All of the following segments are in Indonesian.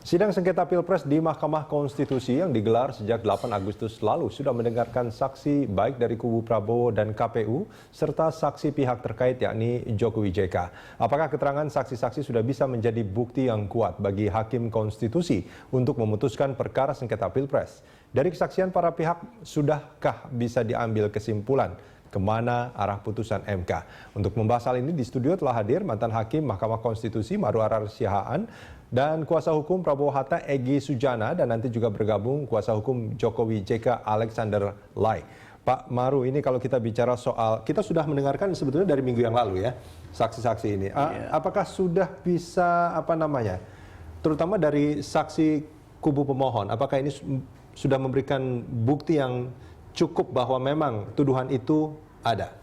Sidang sengketa Pilpres di Mahkamah Konstitusi yang digelar sejak 8 Agustus lalu sudah mendengarkan saksi baik dari kubu Prabowo dan KPU serta saksi pihak terkait yakni Jokowi JK. Apakah keterangan saksi-saksi sudah bisa menjadi bukti yang kuat bagi Hakim Konstitusi untuk memutuskan perkara sengketa Pilpres? Dari kesaksian para pihak, sudahkah bisa diambil kesimpulan kemana arah putusan MK? Untuk membahas hal ini di studio telah hadir mantan Hakim Mahkamah Konstitusi Marwarar Siahaan dan kuasa hukum Prabowo Hatta Egy Sujana, dan nanti juga bergabung kuasa hukum Jokowi JK Alexander Lai. Pak Maru, ini kalau kita bicara soal, kita sudah mendengarkan sebetulnya dari minggu yang lalu ya, saksi-saksi ini. Apakah sudah bisa, terutama dari saksi kubu pemohon, apakah ini sudah memberikan bukti yang cukup bahwa memang tuduhan itu ada?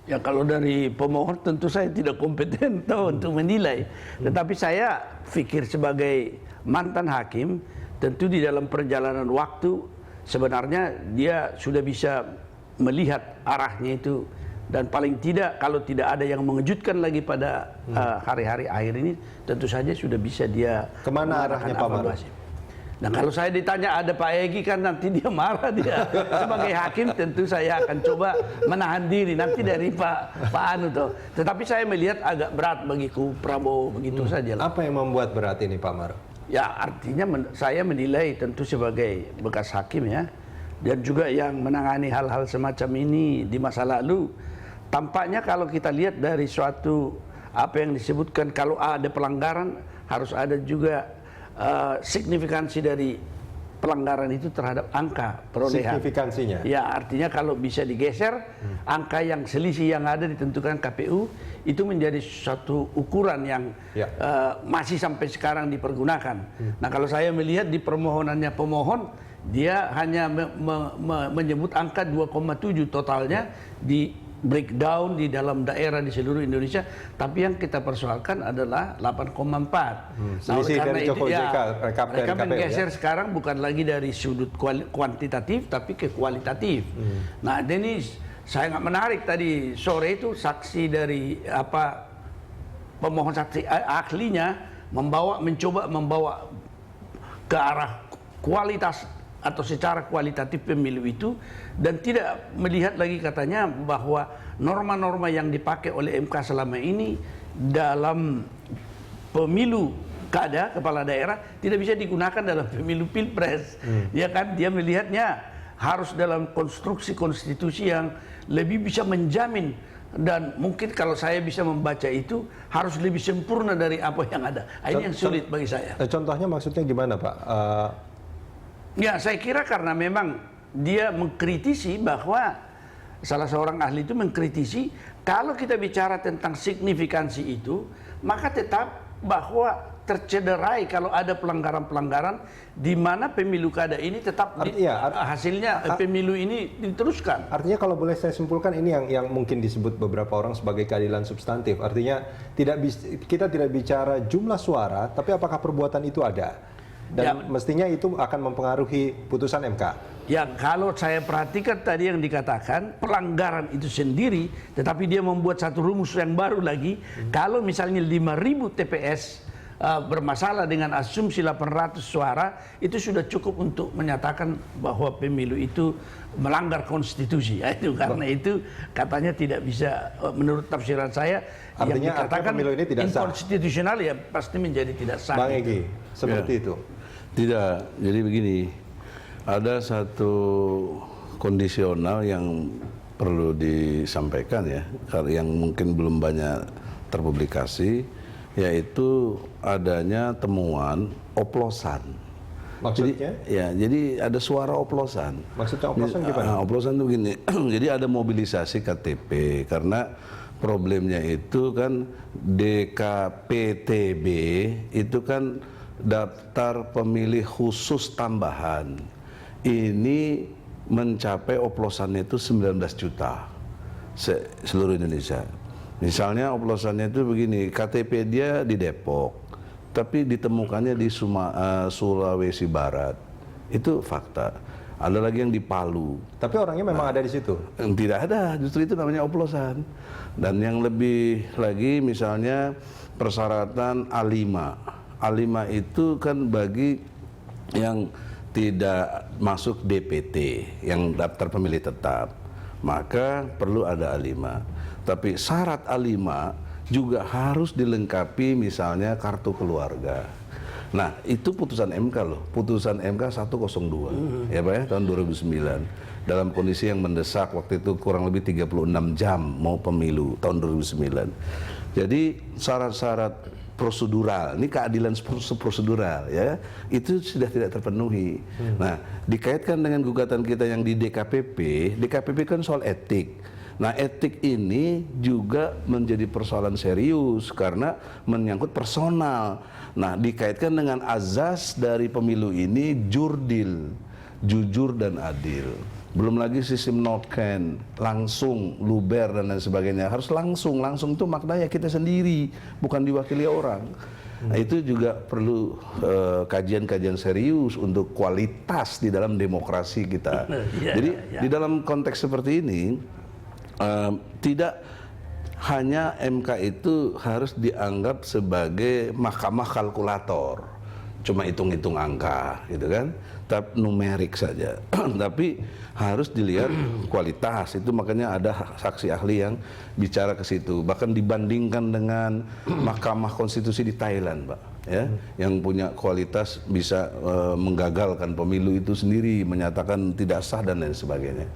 Ya, kalau dari pemohon tentu saya tidak kompeten untuk menilai. Tetapi saya pikir sebagai mantan hakim, tentu di dalam perjalanan waktu sebenarnya dia sudah bisa melihat arahnya itu. Dan paling tidak kalau tidak ada yang mengejutkan lagi pada hari-hari akhir ini, tentu saja sudah bisa dia kemana arahnya Pak Maru? Nah, kalau saya ditanya ada Pak Egy, kan nanti dia marah dia. Sebagai hakim tentu saya akan coba menahan diri nanti dari Pak Anu tuh. Tetapi saya melihat agak berat bagi Prabowo begitu saja. Apa yang membuat berat ini Pak Maru? Ya, artinya saya menilai tentu sebagai bekas hakim ya, dan juga yang menangani hal-hal semacam ini di masa lalu. Tampaknya kalau kita lihat dari suatu apa yang disebutkan, kalau ada pelanggaran harus ada juga signifikansi dari pelanggaran itu terhadap angka perolehan. Signifikansinya? Ya, artinya kalau bisa digeser, angka yang selisih yang ada ditentukan KPU, itu menjadi suatu ukuran yang masih sampai sekarang dipergunakan. Nah, kalau saya melihat di permohonannya pemohon, dia hanya menyebut angka 2,7 totalnya di breakdown di dalam daerah di seluruh Indonesia, tapi yang kita persoalkan adalah 8,4. Nah, karena itu mereka menggeser sekarang bukan lagi dari sudut kuantitatif tapi ke kualitatif. Nah, ini saya nggak menarik tadi sore itu saksi dari pemohon saksi ahlinya mencoba membawa ke arah kualitas atau secara kualitatif pemilu itu, dan tidak melihat lagi katanya bahwa norma-norma yang dipakai oleh MK selama ini dalam pemilu kada kepala daerah tidak bisa digunakan dalam pemilu pilpres. Ya kan, dia melihatnya harus dalam konstruksi konstitusi yang lebih bisa menjamin, dan mungkin kalau saya bisa membaca itu harus lebih sempurna dari apa yang ada. Ini yang sulit bagi saya. Contohnya maksudnya gimana Pak? Ya, saya kira karena memang dia mengkritisi bahwa salah seorang ahli itu mengkritisi kalau kita bicara tentang signifikansi itu, maka tetap bahwa tercederai kalau ada pelanggaran-pelanggaran di mana pemilu kada ini tetap hasilnya pemilu ini diteruskan. Artinya kalau boleh saya simpulkan, ini yang mungkin disebut beberapa orang sebagai keadilan substantif. Artinya kita tidak bicara jumlah suara, tapi apakah perbuatan itu ada? Dan mestinya itu akan mempengaruhi putusan MK. Ya, kalau saya perhatikan tadi yang dikatakan pelanggaran itu sendiri, tetapi dia membuat satu rumus yang baru lagi. Kalau misalnya 5.000 TPS bermasalah dengan asumsi 800 suara, itu sudah cukup untuk menyatakan bahwa pemilu itu melanggar konstitusi. Itu karena itu katanya tidak bisa, menurut tafsiran saya, artinya, yang dikatakan pemilu ini tidak inkonstitusional ya pasti menjadi tidak sah. Bang Egy, seperti itu. Tidak, jadi begini, ada satu kondisional yang perlu disampaikan ya, yang mungkin belum banyak terpublikasi, yaitu adanya temuan oplosan. Maksudnya? Jadi ada suara oplosan. Maksudnya oplosan gimana? Oplosan itu begini, jadi ada mobilisasi KTP, karena problemnya itu kan DKPTB itu kan daftar pemilih khusus tambahan. Ini mencapai oplosannya itu 19 juta seluruh Indonesia. Misalnya oplosannya itu begini, KTP dia di Depok, tapi ditemukannya di Sulawesi Barat. Itu fakta. Ada lagi yang di Palu. Tapi orangnya memang ada di situ? Tidak ada, justru itu namanya oplosan. Dan yang lebih lagi misalnya persyaratan A5. A5 itu kan bagi yang tidak masuk DPT, yang daftar pemilih tetap, maka perlu ada A5. Tapi syarat A5 juga harus dilengkapi misalnya kartu keluarga. Nah, itu putusan MK loh, putusan MK 102 ya Pak ya, tahun 2009. Dalam kondisi yang mendesak waktu itu kurang lebih 36 jam mau pemilu tahun 2009. Jadi syarat-syarat prosedural, ini keadilan prosedural ya, itu sudah tidak terpenuhi. Nah, dikaitkan dengan gugatan kita yang di DKPP kan soal etik. Nah, etik ini juga menjadi persoalan serius karena menyangkut personal. Nah, dikaitkan dengan azas dari pemilu ini jurdil, jujur dan adil. Belum lagi sistem noken, langsung, luber dan lain sebagainya. Harus langsung itu maknanya kita sendiri, bukan diwakili orang. Nah, itu juga perlu kajian-kajian serius untuk kualitas di dalam demokrasi kita. Jadi di dalam konteks seperti ini, tidak hanya MK itu harus dianggap sebagai mahkamah kalkulator, cuma hitung-hitung angka, gitu kan, tapi numerik saja. Tapi harus dilihat kualitas. Itu makanya ada saksi ahli yang bicara ke situ. Bahkan dibandingkan dengan Mahkamah Konstitusi di Thailand, Pak, ya, yang punya kualitas bisa menggagalkan pemilu itu sendiri, menyatakan tidak sah dan lain sebagainya.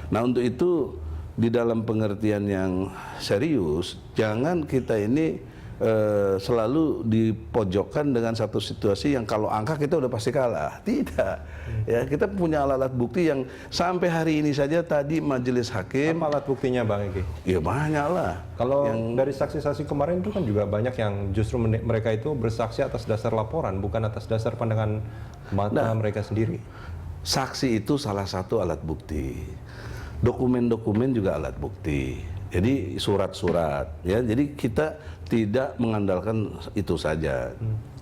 Nah, untuk itu di dalam pengertian yang serius, jangan kita ini selalu dipojokkan dengan satu situasi yang kalau angka kita udah pasti kalah. Tidak. Ya, kita punya alat bukti yang sampai hari ini saja tadi majelis hakim. Apa alat buktinya Bang Egi? Ya banyak lah. Kalau dari saksi-saksi kemarin itu kan juga banyak yang justru mereka itu bersaksi atas dasar laporan, bukan atas dasar pandangan mata mereka sendiri. Saksi itu salah satu alat bukti. Dokumen-dokumen juga alat bukti. Jadi surat-surat, ya. Jadi kita tidak mengandalkan itu saja.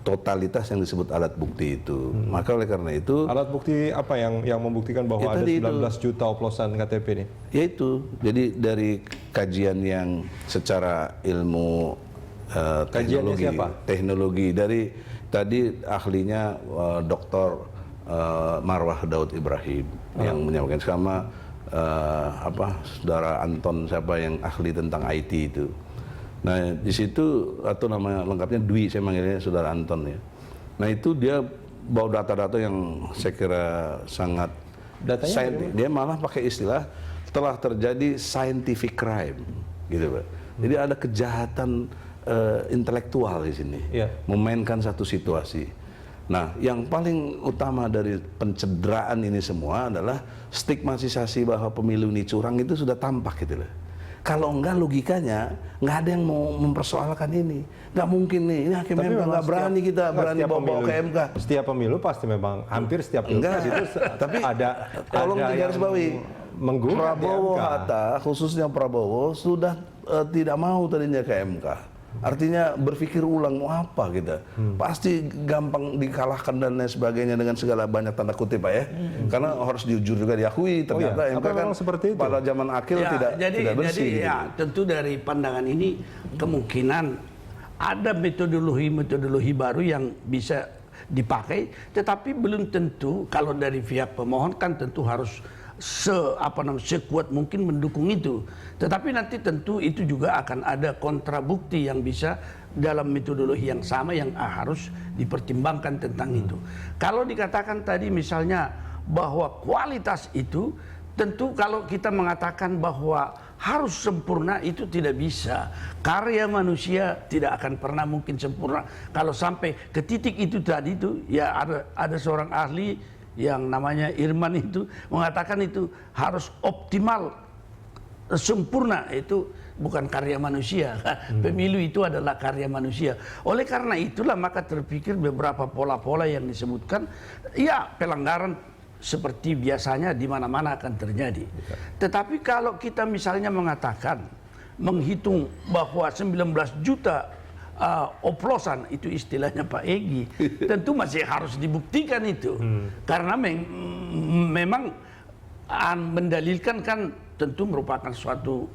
Totalitas yang disebut alat bukti itu. Maka oleh karena itu, alat bukti apa yang membuktikan bahwa ada 19 juta oplosan KTP ini? Yaitu, jadi dari kajian yang secara ilmu teknologi dari tadi ahlinya Dr. Marwah Daud Ibrahim yang menyampaikan, sama saudara Anton siapa yang ahli tentang IT itu. Nah, di situ, atau nama lengkapnya Dwi, saya manggilnya saudara Anton ya. Nah, itu dia bawa data-data yang saya kira sangat saintifik. Dia malah pakai istilah telah terjadi scientific crime, gitu Pak. Jadi ada kejahatan intelektual di sini, memainkan satu situasi. Nah, yang paling utama dari pencederaan ini semua adalah stigmatisasi bahwa pemilu ini curang itu sudah tampak gitu loh. Kalau enggak, logikanya nggak ada yang mau mempersoalkan ini. Nggak mungkin nih, ini hakim MK nggak berani, kita berani bawa ke MK. Setiap pemilu pasti memang, hampir setiap pilpres itu tapi ada tolong digarisbawahi, Prabowo Hatta, khususnya Prabowo sudah tidak mau tadinya ke MK. Artinya berpikir ulang mau apa kita. Pasti gampang dikalahkan dan lain sebagainya dengan segala banyak tanda kutip Pak ya. Karena harus jujur juga diakui ternyata MK kan seperti itu pada zaman akhir tidak bersih. Jadi ya tentu dari pandangan ini kemungkinan ada metodologi baru yang bisa dipakai, tetapi belum tentu kalau dari pihak pemohon kan tentu harus sekuat mungkin mendukung itu. Tetapi nanti tentu itu juga akan ada kontrabukti yang bisa dalam metodologi yang sama yang harus dipertimbangkan tentang itu. Kalau dikatakan tadi misalnya bahwa kualitas itu, tentu kalau kita mengatakan bahwa harus sempurna itu tidak bisa. Karya manusia tidak akan pernah mungkin sempurna. Kalau sampai ke titik itu tadi itu, ya ada seorang ahli yang namanya Irman itu mengatakan itu harus optimal, sempurna, itu bukan karya manusia. Pemilu itu adalah karya manusia. Oleh karena itulah maka terpikir beberapa pola-pola yang disebutkan, ya pelanggaran seperti biasanya di mana-mana akan terjadi. Tetapi kalau kita misalnya mengatakan, menghitung bahwa 19 juta oplosan, itu istilahnya Pak Egi, tentu masih harus dibuktikan itu. Karena memang mendalilkan kan tentu merupakan suatu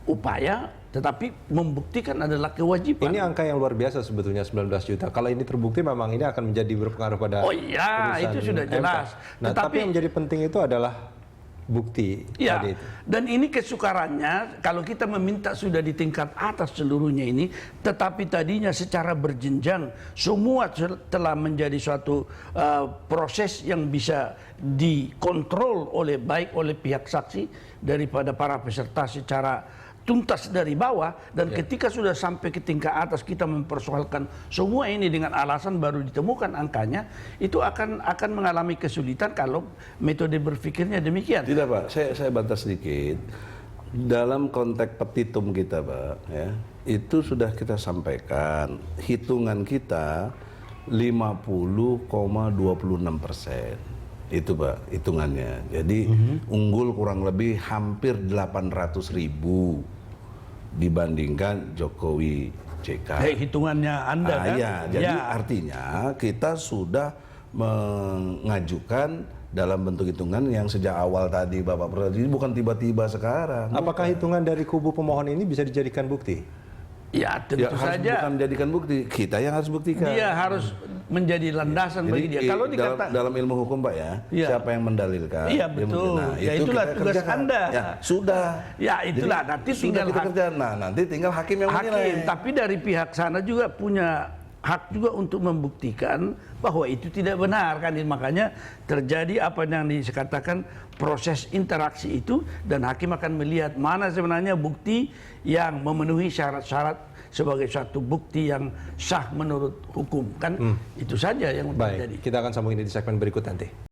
upaya tetapi membuktikan adalah kewajiban. Ini angka yang luar biasa sebetulnya 19 juta. Kalau ini terbukti memang ini akan menjadi berpengaruh pada Oh iya, itu sudah MK. jelas. Nah, tapi yang menjadi penting itu adalah bukti ya, tadi itu. dan ini kesukarannya kalau kita meminta sudah di tingkat atas seluruhnya ini, tetapi tadinya secara berjenjang semua telah menjadi suatu proses yang bisa dikontrol baik oleh pihak saksi daripada para peserta secara tuntas dari bawah, dan ketika sudah sampai ke tingkat atas kita mempersoalkan semua ini dengan alasan baru ditemukan angkanya, itu akan mengalami kesulitan kalau metode berpikirnya demikian. Tidak Pak, saya bantah sedikit. Dalam konteks petitum kita Pak, ya, itu sudah kita sampaikan hitungan kita 50,26%. Itu Pak hitungannya. Jadi unggul kurang lebih hampir 800.000 dibandingkan Jokowi JK. Hitungannya Anda kan? Ya, jadi artinya kita sudah mengajukan dalam bentuk hitungan yang sejak awal tadi Bapak Presiden, bukan tiba-tiba sekarang. Apakah hitungan dari kubu pemohon ini bisa dijadikan bukti? Ya tentu saja. Bukan menjadikan bukti, kita yang harus buktikan. Dia harus menjadi landasan bagi dia. Kalau dikatakan dalam ilmu hukum Pak siapa yang mendalilkan? Iya betul. Nah, ya itulah tugas Anda. Ya, sudah. Ya itulah. Jadi, nanti tinggal kita kerjakan. Nah, nanti tinggal hakim yang menilai. Tapi dari pihak sana juga punya hak juga untuk membuktikan bahwa itu tidak benar kan. Makanya terjadi apa yang dikatakan proses interaksi itu, dan hakim akan melihat mana sebenarnya bukti yang memenuhi syarat-syarat sebagai suatu bukti yang sah menurut hukum kan. Itu saja yang terjadi. Baik, kita akan sambung ini di segmen berikut nanti.